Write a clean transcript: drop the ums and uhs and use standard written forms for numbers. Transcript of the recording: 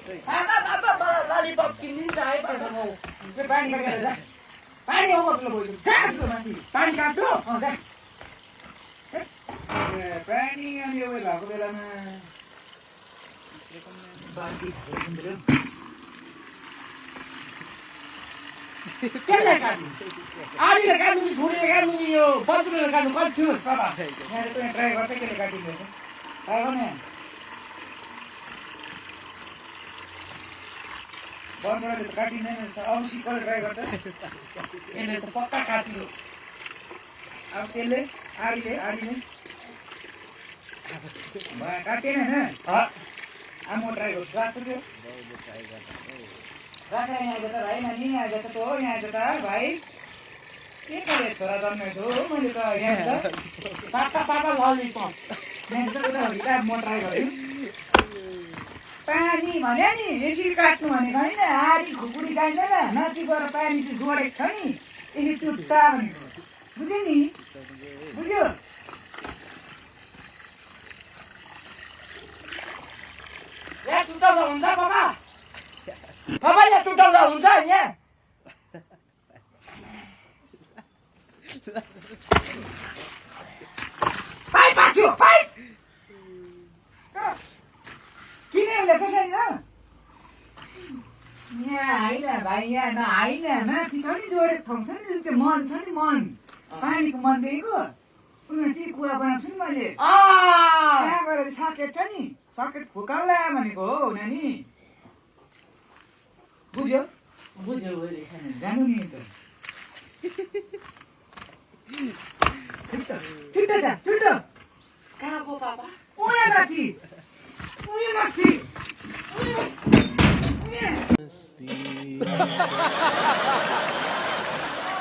lollipop किनिदिन्छ है पानी काटेर जा पानी हो मतलब पानी काट्छु पानी अनि यो भएको बेलामा कसले काट्नु आलीले काट्नु कि छोरीले काट्नु कि यो बज्रले काट्नु कन्फ्युज बाबा यहाँ पनि ट्राई गर्दै केले काटिन्छ ट्राई गर्ने बज्रले त काटिँदैन अब सिक्कल ट्राई गर्छ यसले त पक्का काटियो अब त्यसले आरीले काटेन होइन अब म ट्राई गर्छु राख्छु त्यो राखेर यहाँ आइज त भाइ नानी यहाँ आइज त हो यहाँ आइज त भाइ के गरे छोरा जन्मेको हो मैले त यहाँ त पापा ललिपप यहाँ त उता म ट्राई गरेँ पानी भन्यो नि यसरी काट्नु भनेको होइन आरी खुकुरी काट्दैन माथि गएर पानी चाहिँ जोडेको छ नि यसरी चुट्टा भनेको बुझ्यो नि बुझ्यो यहाँ चुटाउँदा हुन्छ बाबा यहाँ चुटाउँदा हुन्छ यहाँ पाइप पाक्यो पाइप किन उसले कसरी यहाँ होइन भाइ यहाँ होइन माथि छ नि जोडेको ठाउँ छ नि जुन चाहिँ मन छ नि मन पानीको मन देखेको उनीहरू के कुरा बनाउँछु नि मैले त्यहाँ गएर सकेट छ नि सकेट फुकाउला भनेको हो नानी बुझ्यो जानु नि त छिट्टो जा छिट्टो कहाँ पो बाबा उयो माथि उयो माथि